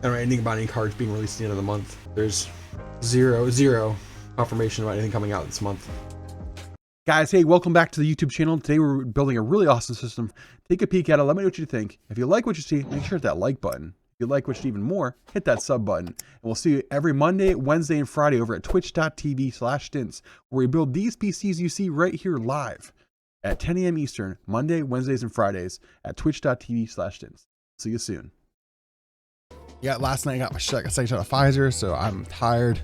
I don't know anything about any cards being released at the end of the month. There's zero confirmation about anything coming out this month. Guys, hey, welcome back to the YouTube channel. Today we're building a really awesome system. Take a peek at it. Let me know what you think. If you like what you see, make sure to hit that like button. If you like what you see even more, hit that sub button. And we'll see you every Monday, Wednesday, and Friday over at twitch.tv/Stince, where we build these PCs you see right here live at 10 a.m. Eastern, Monday, Wednesdays, and Fridays at twitch.tv/Stince. See you soon. Yeah, last night I got my second shot of Pfizer, so I'm tired,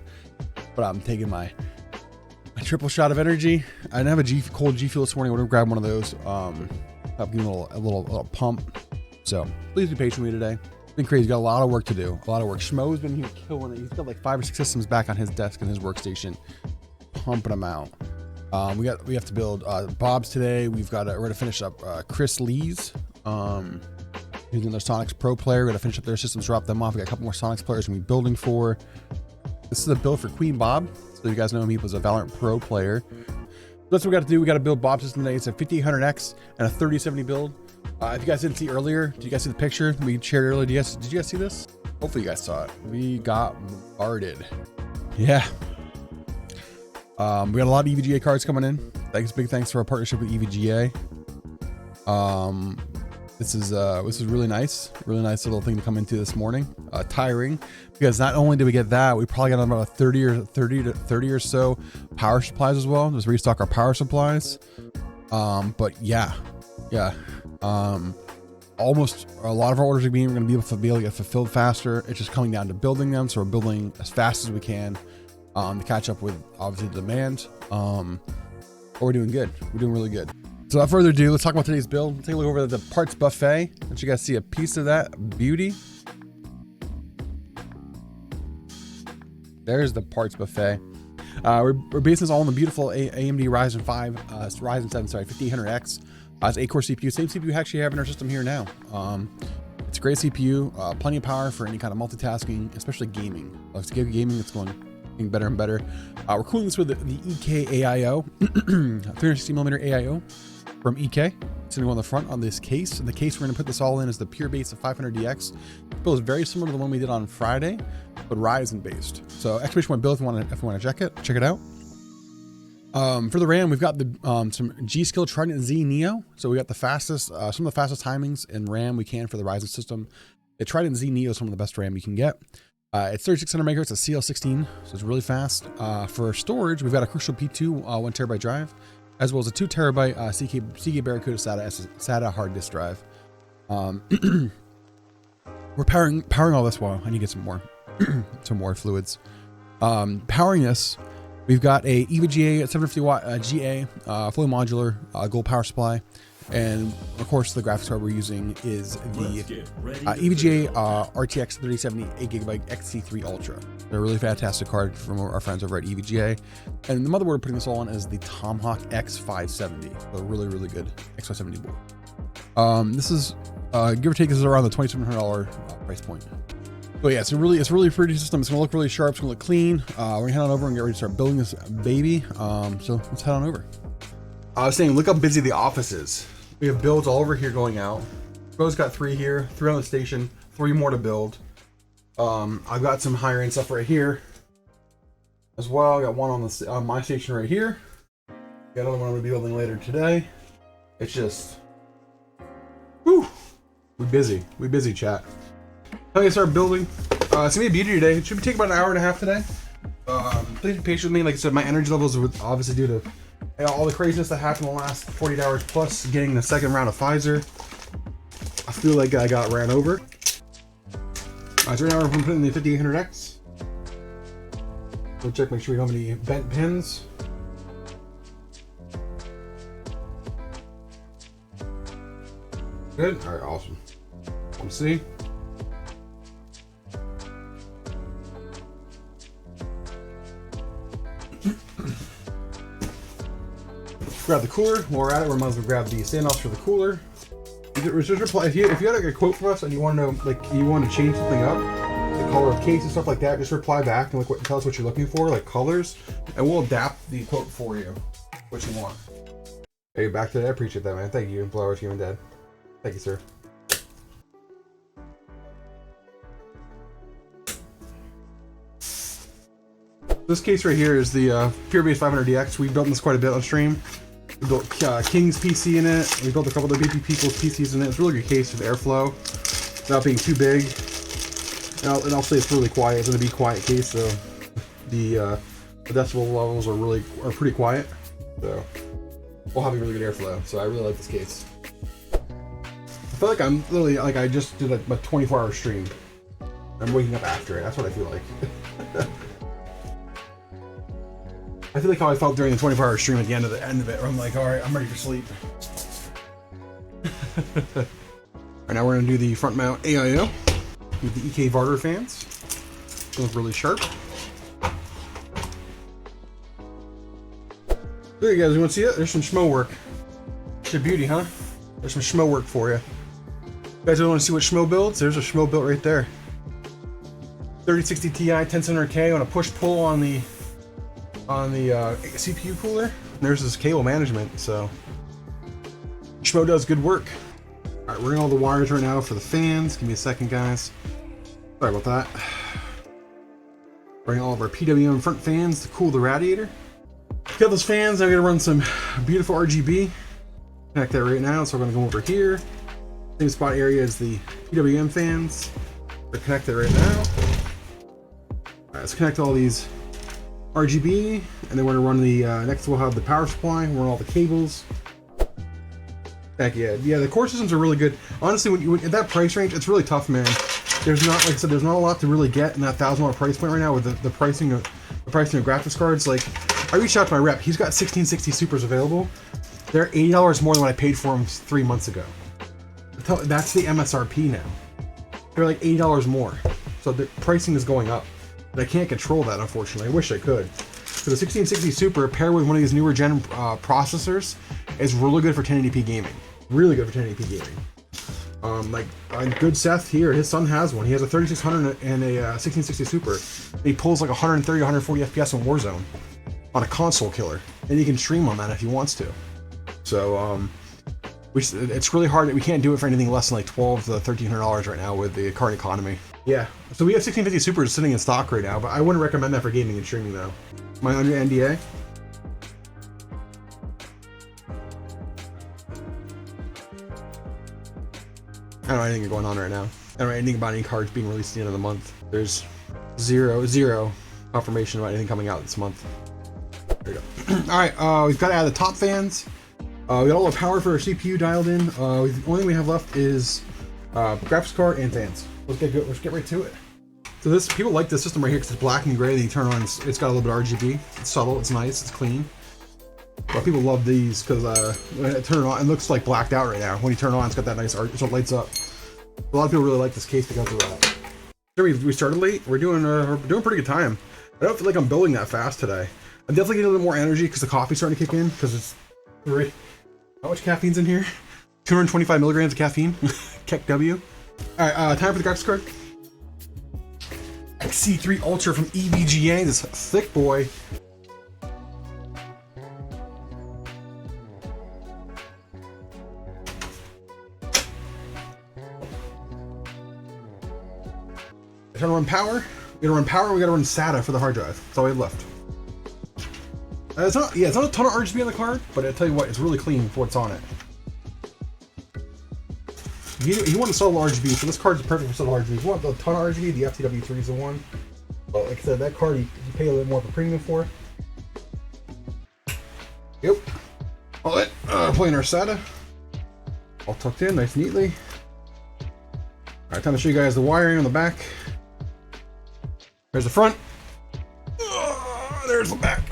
but I'm taking my triple shot of energy. I didn't have a cold G Fuel this morning. I would have grabbed one of those. I'll give you a little pump. So please be patient with me today. It's been crazy. Got a lot of work to do. A lot of work. Schmo's been here killing it. He's got like 5 or 6 systems back on his desk and his workstation, pumping them out. We have to build Bob's today. We're going to finish up Chris Lee's. Using their Soniqs Pro player. We're going to finish up their systems, drop them off. We got a couple more Soniqs players we're building for. This is a build for Queen Bob. So you guys know him, he was a Valorant Pro player. That's what we got to do. We got to build Bob's system today. It's a 5800X and a 3070 build. If you guys didn't see earlier, did you guys see the picture we shared earlier? Did you guys see this? Hopefully you guys saw it. We got bombarded. Yeah. We got a lot of EVGA cards coming in. Big thanks for our partnership with EVGA. This is really nice little thing to come into this morning. Tiring, because not only did we get that, we probably got about 30 or so power supplies as well. Just restock our power supplies. But yeah. Almost a lot of our orders are going to be able to get fulfilled faster. It's just coming down to building them. So we're building as fast as we can to catch up with obviously the demand. But we're doing good. We're doing really good. So without further ado, let's talk about today's build. Take a look over at the parts buffet. Let you guys see a piece of that beauty. There's the parts buffet. We're basing this all on the beautiful AMD Ryzen 5800X. It's 8-core CPU. Same CPU we actually have in our system here now. It's a great CPU. Plenty of power for any kind of multitasking, especially gaming. Let's give gaming. It's going better and better. We're cooling this with the EK AIO, 360mm AIO from EK. It's going to go on the front on this case. And the case we're going to put this all in is the pure base of 500DX. The build is very similar to the one we did on Friday, but Ryzen based. So exclamation point build if you want to check it out. For the RAM, we've got the some GSkill Trident Z Neo. So we got the fastest, some of the fastest timings in RAM we can for the Ryzen system. The Trident Z Neo is one of the best RAM you can get. It's 3600 megahertz, a CL16, so it's really fast. For storage, we've got a Crucial P2 1TB drive, as well as a 2TB CK Barracuda SATA hard disk drive. We're powering all this while I need to get some more fluids. Powering this, we've got a EVGA 750 watt GA fully modular gold power supply. And of course, the graphics card we're using is the EVGA RTX 3070 8GB XC3 Ultra. They're a really fantastic card from our friends over at EVGA. And the motherboard we're putting this all on is the Tomahawk X570, a really good X570 board. This is give or take, this is around the $2,700 price point. But yeah, it's a really pretty system. It's gonna look really sharp. It's gonna look clean. We're gonna head on over and get ready to start building this baby. So let's head on over. I was saying, look how busy the office is. We have builds all over here going out. Bro's got 3 here, 3 on the station, 3 more to build. I've got some higher end stuff right here as well. I got one on my station right here. Got another one I'm gonna be building later today. It's just, whew, we busy, chat. I'm gonna start building. It's gonna be a beauty today. It should take about an hour and a half today. Please be patient with me. Like I said, my energy levels are obviously due to all the craziness that happened in the last 48 hours plus getting the second round of Pfizer. I feel like I got ran over. So right now we're putting the 5800X. We'll check, make sure we don't have any bent pins. Good. All right, awesome. Let's see. Grab the cooler. While we're at it, we might as well grab the standoffs for the cooler. Just reply if you had like a quote for us and you want to know, like you want to change something up, the color of case and stuff like that. Just reply back and tell us what you're looking for, like colors, and we'll adapt the quote for you, what you want. Hey, back to that. I appreciate that, man. Thank you, Flowers, Human Dead. Thank you, sir. This case right here is the Purebase 500DX. We've built this quite a bit on stream. We built King's PC in it. We built a couple of the BP People's PCs in it. It's a really good case with airflow, without being too big. And I'll say it's really quiet. It's going to be a quiet case, so the decibel levels are pretty quiet. So we'll have a really good airflow. So I really like this case. I feel like I'm literally like I just did a 24-hour stream. I'm waking up after it. That's what I feel like. I feel like how I felt during the 24-hour stream at the end of it, where I'm like, all right, I'm ready for sleep. All right, now we're gonna do the front mount AIO with the EVGA fans. They look really sharp. There you guys, you want to see it? There's some schmo work. It's a beauty, huh? There's some schmo work for you. You guys want to see what schmo builds? There's a schmo built right there. 3060 Ti 10700K on a push-pull on the CPU cooler. And there's this cable management, so schmo does good work. All right, we're in all the wires right now for the fans. Give me a second, guys. Sorry about that. Bring all of our PWM front fans to cool the radiator. Got those fans. I'm gonna run some beautiful RGB. Connect that right now. So we're gonna go over here. Same spot area as the PWM fans. We're connect it right now. All right, let's connect all these RGB, and then we're gonna run the next. We'll have the power supply. Run all the cables. Heck yeah, the core systems are really good. Honestly, when at that price range, it's really tough, man. There's not, like I said, there's not a lot to really get in that $1,000 price point right now with the pricing of graphics cards. Like, I reached out to my rep. He's got 1660 Supers available. They're $80 more than what I paid for them 3 months ago. That's the MSRP now. They're like $80 more. So the pricing is going up. But I can't control that, unfortunately. I wish I could. So the 1660 Super paired with one of these newer gen processors is really good for 1080p gaming. Really good for 1080p gaming. Like good Seth here, his son has one. He has a 3600 and a 1660 Super. He pulls like 130 to 140 FPS in Warzone on a console killer, and he can stream on that if he wants to. So it's really hard. We can't do it for anything less than like $1,200 to $1,300 right now with the current economy. Yeah. So we have 1650 Supers sitting in stock right now, but I wouldn't recommend that for gaming and streaming though. Am I under NDA? I don't know anything going on right now. I don't know anything about any cards being released at the end of the month. There's zero confirmation about anything coming out this month. There we go. All right, we've got to add the top fans. We got all the power for our CPU dialed in. The only thing we have left is graphics card and fans. Let's get right to it. So this, people like this system right here because it's black and gray. Then you turn on, it's got a little bit of RGB. It's subtle, it's nice, it's clean. But people love these because when I turn it on, it looks like blacked out right now. When you turn it on, it's got that nice art, so it lights up. A lot of people really like this case because of that. Sure, we started late. We're doing pretty good time. I don't feel like I'm building that fast today. I'm definitely getting a little more energy because the coffee's starting to kick in. Because it's how much caffeine's in here? 225 milligrams of caffeine. Keck W. All right, time for the graphics card. XC3 Ultra from EVGA. This thick boy. We're gonna run power. We gotta run SATA for the hard drive. That's all we have left. It's not a ton of RGB on the card, but I tell you what, it's really clean for what's on it. You want to sell RGB, so this card's perfect for selling RGB. If you want a ton of RGB, the FTW3 is the one. But like I said, that card you pay a little more of a premium for. Yep. All that playing our SATA. All tucked in, nice and neatly. Alright, time to show you guys the wiring on the back. There's the front. There's the back.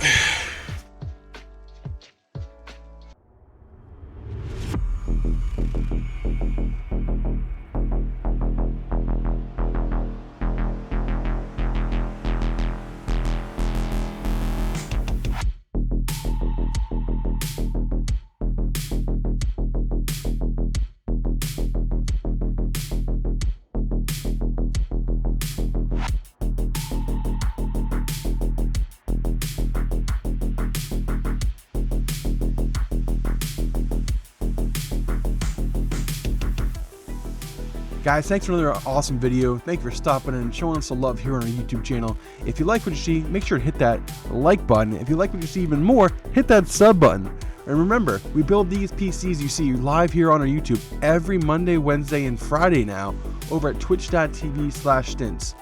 Guys, thanks for another awesome video. Thank you for stopping in and showing us the love here on our YouTube channel. If you like what you see, make sure to hit that like button. If you like what you see even more, hit that sub button. And remember, we build these PCs you see live here on our YouTube every Monday, Wednesday, and Friday now over at twitch.tv/Stince.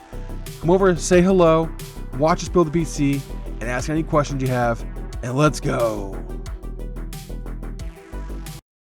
Come over, say hello, watch us build the PC, and ask any questions you have, and let's go.